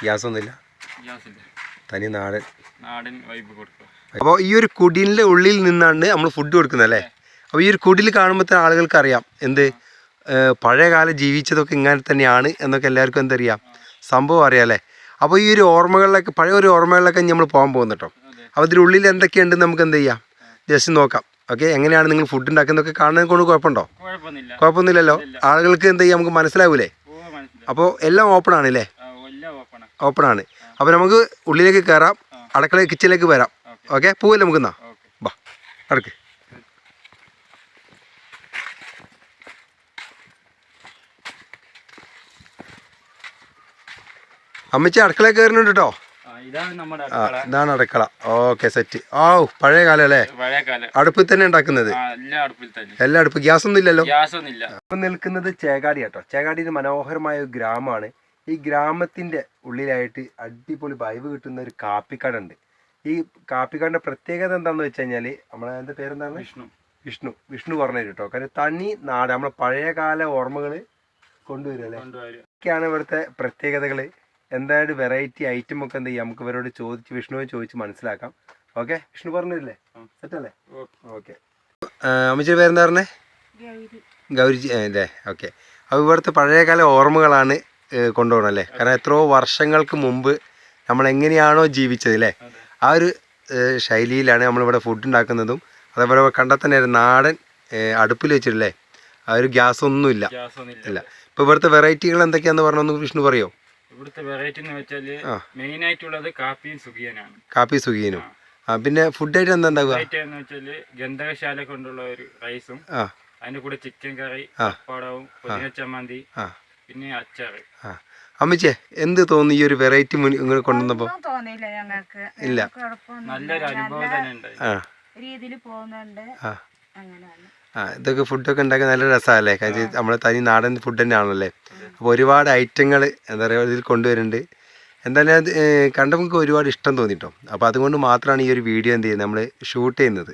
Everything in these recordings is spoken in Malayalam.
ഗ്യാസൊന്നുമില്ല, തനി നാടൻ വൈബ് കൊടുക്കുക. അപ്പോൾ ഈ ഒരു കുടിലിൻ്റെ ഉള്ളിൽ നിന്നാണ് നമ്മൾ ഫുഡ് കൊടുക്കുന്നത് അല്ലേ? അപ്പോൾ ഈ ഒരു കുടിൽ കാണുമ്പോഴത്തെ ആളുകൾക്ക് അറിയാം എന്ത് പഴയകാലം ജീവിച്ചതൊക്കെ ഇങ്ങനെ തന്നെയാണ് എന്നൊക്കെ എല്ലാവർക്കും എന്തറിയാം, സംഭവം അറിയാം അല്ലേ? അപ്പോൾ ഈ ഒരു ഓർമ്മകളിലൊക്കെ, പഴയ ഒരു ഓർമ്മകളിലൊക്കെ നമ്മൾ പോകാൻ പോകുന്നു കേട്ടോ. അപ്പോൾ ഇതിനുള്ളിൽ എന്തൊക്കെയുണ്ടെന്ന് നമുക്ക് എന്ത് ചെയ്യാം, ജസ്റ്റ് നോക്കാം. ഓക്കെ, എങ്ങനെയാണ് നിങ്ങൾ ഫുഡ് ഉണ്ടാക്കുന്നതൊക്കെ കാണുന്നത് കൊണ്ട് കുഴപ്പമുണ്ടോ? കുഴപ്പമൊന്നുമില്ലല്ലോ. ആളുകൾക്ക് എന്ത് ചെയ്യാം, നമുക്ക് മനസ്സിലാവൂലേ? അപ്പോൾ എല്ലാം ഓപ്പൺ ആണല്ലേ? ഓപ്പൺ ആണ്. അപ്പോൾ നമുക്ക് ഉള്ളിലേക്ക് കയറാം, അടുക്കള കിച്ചണിലേക്ക് വരാം. ഓക്കെ, പോവല്ലേ നമുക്കെന്നാ? ബാ അടുക്ക്. അമ്മച്ചി അടുക്കളയിൽ കയറുന്നുണ്ട് കേട്ടോ. ഇതാണ് അടുക്കള. Okay, set. ആ പഴയ കാലം അല്ലേ? അടുപ്പിൽ തന്നെ ഉണ്ടാക്കുന്നത്? എല്ലാ അടുപ്പ്, ഗ്യാസ് ഒന്നും ഇല്ലല്ലോ. ഇപ്പം നിൽക്കുന്നത് ചേകാടി കേട്ടോ. ചേകാടി ഒരു മനോഹരമായ ഒരു ഗ്രാമമാണ്. ഈ ഗ്രാമത്തിന്റെ ഉള്ളിലായിട്ട് അടിപൊളി വൈബ് കിട്ടുന്ന ഒരു കാപ്പിക്കട ഉണ്ട്. ഈ കാപ്പിക്കടന്റെ പ്രത്യേകത എന്താണെന്ന് വെച്ച് കഴിഞ്ഞാൽ, നമ്മളെ എൻ്റെ പേരെന്താണ്? വിഷ്ണു പറഞ്ഞു തരും കേട്ടോ. കാരണം തനി നാട്, നമ്മളെ പഴയകാല ഓർമ്മകൾ കൊണ്ടുവരും അല്ലേ? ഒക്കെയാണ് ഇവിടുത്തെ പ്രത്യേകതകൾ. എന്തായാലും വെറൈറ്റി ഐറ്റം ഒക്കെ എന്ത് ചെയ്യാം, നമുക്ക് ഇവരോട് ചോദിച്ച്, വിഷ്ണുവെ ചോദിച്ച് മനസ്സിലാക്കാം. ഓക്കെ, വിഷ്ണു പറഞ്ഞില്ലേ? സെറ്റല്ലേ? ഓക്കെ. അമ്മച്ചിയുടെ പേരെന്താ പറഞ്ഞേ? ഗൗരിജി അല്ലേ? ഓക്കെ. അപ്പോൾ ഇവിടുത്തെ പഴയകാല ഓർമ്മകളാണ് കൊണ്ടുപോകണം അല്ലേ? കാരണം എത്രയോ വർഷങ്ങൾക്ക് മുമ്പ് നമ്മൾ എങ്ങനെയാണോ ജീവിച്ചത് അല്ലേ, ആ ഒരു ശൈലിയിലാണ് നമ്മളിവിടെ ഫുഡ് ഉണ്ടാക്കുന്നതും. അതേപോലെ കണ്ടാൽ തന്നെ നാടൻ അടുപ്പിൽ വെച്ചിട്ടില്ലേ, ആ ഒരു ഗ്യാസ് ഒന്നുമില്ല ഇല്ല. ഇപ്പോൾ ഇവിടുത്തെ വെറൈറ്റികൾ എന്തൊക്കെയാണെന്ന് പറഞ്ഞൊന്ന് വിഷ്ണു പറയോ? ഇവിടുത്തെ വെറൈറ്റി എന്ന് വെച്ചാൽ മെയിൻ ആയിട്ടുള്ളത് കാപ്പിയും സുഖിയനാണ്. കാപ്പി സുഖിയനും. പിന്നെ ഫുഡായിട്ട് എന്താ ഉണ്ടാവുക എന്ന് വെച്ചാൽ ഗന്ധകശാല കൊണ്ടുള്ള ഒരു റൈസും, അതിന്റെ കൂടെ ചിക്കൻ കറി, പപ്പടവും, പുതിന ചമ്മന്തി, പിന്നെ അച്ചാറ്. അമ്മച്ചേ, എന്ത് തോന്നി ഈ ഒരു വെറൈറ്റി ഇങ്ങനെ കൊണ്ടുവന്നപ്പോ? ഇല്ല, നല്ലൊരു അനുഭവം തന്നെ ഉണ്ട്. രീതിയിൽ പോകുന്നുണ്ട്. ഇതൊക്കെ ഫുഡൊക്കെ ഉണ്ടാക്കാൻ നല്ല രസമല്ലേ? കാരണം നമ്മളെ തനി നാടൻ ഫുഡ് തന്നെയാണല്ലേ. അപ്പോൾ ഒരുപാട് ഐറ്റങ്ങൾ എന്താ പറയുക ഇതിൽ കൊണ്ടുവരുന്നുണ്ട്. എന്തായാലും അത് കണ്ടപ്പോൾ നമുക്ക് ഒരുപാട് ഇഷ്ടം തോന്നിട്ടോ. അപ്പോൾ അതുകൊണ്ട് മാത്രമാണ് ഈ ഒരു വീഡിയോ എന്ത് ചെയ്യുന്നത്, നമ്മൾ ഷൂട്ട് ചെയ്യുന്നത്.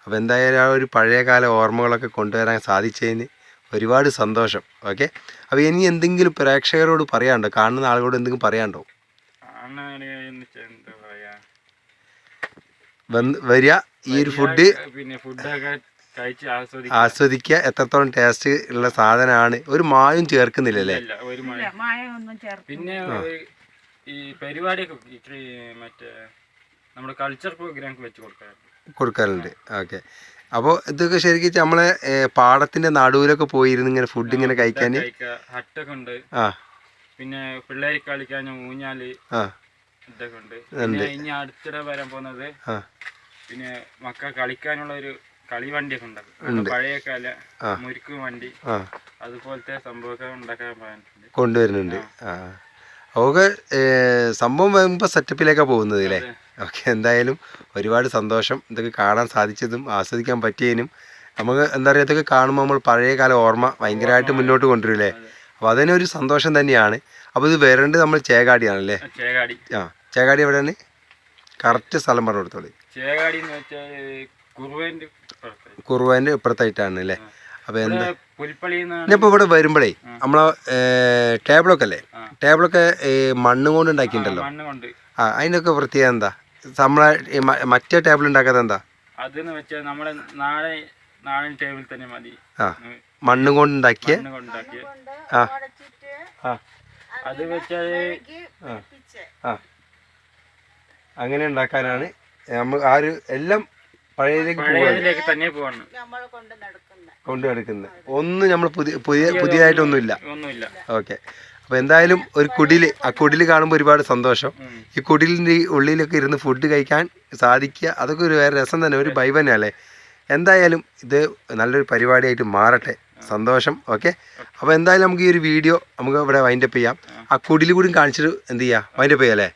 അപ്പോൾ എന്തായാലും ആ ഒരു പഴയകാല ഓർമ്മകളൊക്കെ കൊണ്ടുവരാൻ സാധിച്ചതിന് ഒരുപാട് സന്തോഷം. ഓക്കെ, അപ്പോൾ ഇനി എന്തെങ്കിലും പ്രേക്ഷകരോട് പറയാനുണ്ടോ, കാണുന്ന ആളുകളോട് എന്തെങ്കിലും പറയാനുണ്ടോ? വരിക, ഈ ഒരു ഫുഡ് ആസ്വദിക്കുക. എത്രത്തോളം ടേസ്റ്റ് ഉള്ള സാധനമാണ്, ഒരു മായം ചേർക്കുന്നില്ലല്ലേ? പിന്നെ ഈ പരിപാടിയൊക്കെ മറ്റേ നമ്മുടെ കൾച്ചർ പ്രോഗ്രാം വെച്ച് കൊടുക്കാറുണ്ട്. ഓക്കെ, അപ്പോൾ ഇതൊക്കെ ശരിക്കും നമ്മളെ പാടത്തിന്റെ നടുവിലൊക്കെ പോയിരുന്നു ഇങ്ങനെ ഫുഡ് ഇങ്ങനെ കഴിക്കാൻ. ഹട്ടൊക്കെ ഉണ്ട്. പിന്നെ പിള്ളേർ കളിക്കാൻ ഊഞ്ഞാല് ഇതൊക്കെ ഉണ്ട്. ഇനി അടുത്തിടെ വരാൻ പോകുന്നത് പിന്നെ മക്കൾ കളിക്കാനുള്ള ഒരു കളി വണ്ടിയൊക്കെ ഉണ്ടാക്കും. പഴയ കാല മുരുക്ക് വണ്ടി, അതുപോലത്തെ സംഭവമൊക്കെ ഉണ്ടാക്കാൻ കൊണ്ടുവരുന്നുണ്ട്. ഒക്കെ സംഭവം വരുമ്പോൾ സെറ്റപ്പിലേക്കാണ് പോകുന്നത് അല്ലേ? ഓക്കെ, എന്തായാലും ഒരുപാട് സന്തോഷം ഇതൊക്കെ കാണാൻ സാധിച്ചതും ആസ്വദിക്കാൻ പറ്റിയതിനും. നമുക്ക് എന്താ പറയുക, ഇതൊക്കെ കാണുമ്പോൾ നമ്മൾ പഴയകാല ഓർമ്മ ഭയങ്കരമായിട്ട് മുന്നോട്ട് കൊണ്ടുവരില്ലേ? അപ്പോൾ അതിനൊരു സന്തോഷം തന്നെയാണ്. അപ്പോൾ ഇത് വരേണ്ടത് നമ്മൾ ചേകാടിയാണല്ലേ? ചേകാടി എവിടെയാണ്? കറക്റ്റ് സ്ഥലം പറഞ്ഞു കൊടുത്തോളൂ. ചേകാടി എന്ന് വെച്ചാൽ കുറുവേൻ്റെ ഇപ്പുറത്തായിട്ടാണ് അല്ലേ? അപ്പോൾ എന്താ ഞാനിപ്പോൾ ഇവിടെ വരുമ്പോഴേ നമ്മളെ ടേബിളൊക്കെ അല്ലേ, ടേബിളൊക്കെ മണ്ണ് കൊണ്ട് ഉണ്ടാക്കിയിട്ടുണ്ടല്ലോ. അതിനൊക്കെ പ്രത്യേകത എന്താ? നമ്മളെ മറ്റേ ടേബിൾ ഉണ്ടാക്കാത്ത എന്താ? അതെന്ന് വെച്ചാൽ നമ്മളെ നാടൻ ടേബിൾ തന്നെ മതി. മണ്ണ് കൊണ്ട് ഉണ്ടാക്കിയ അത് വെച്ചാൽ അങ്ങനെ ഉണ്ടാക്കാനാണ് നമ്മൾ ആ ഒരു എല്ലാം പഴയതിലേക്ക് തന്നെ കൊണ്ടു നടക്കുന്നത്. ഒന്നും നമ്മൾ പുതിയതായിട്ടൊന്നുമില്ല. ഓക്കെ, അപ്പോൾ എന്തായാലും ഒരു കുടില്, ആ കുടില് കാണുമ്പോൾ ഒരുപാട് സന്തോഷം. ഈ കുടിലിൻ്റെ ഉള്ളിലൊക്കെ ഇരുന്ന് ഫുഡ് കഴിക്കാൻ സാധിക്കുക, അതൊക്കെ ഒരു വേറെ രസം തന്നെ, ഒരു വൈബ് തന്നെ അല്ലേ? എന്തായാലും ഇത് നല്ലൊരു പരിപാടിയായിട്ട് മാറട്ടെ. സന്തോഷം. ഓക്കെ, അപ്പോൾ എന്തായാലും നമുക്ക് ഈ ഒരു വീഡിയോ നമുക്ക് ഇവിടെ വൈൻഡപ്പ് ചെയ്യാം. ആ കുടിൽ കൂടി കാണിച്ചിട്ട് എന്ത് ചെയ്യാം, വൈൻഡപ്പ് ചെയ്യാം അല്ലേ?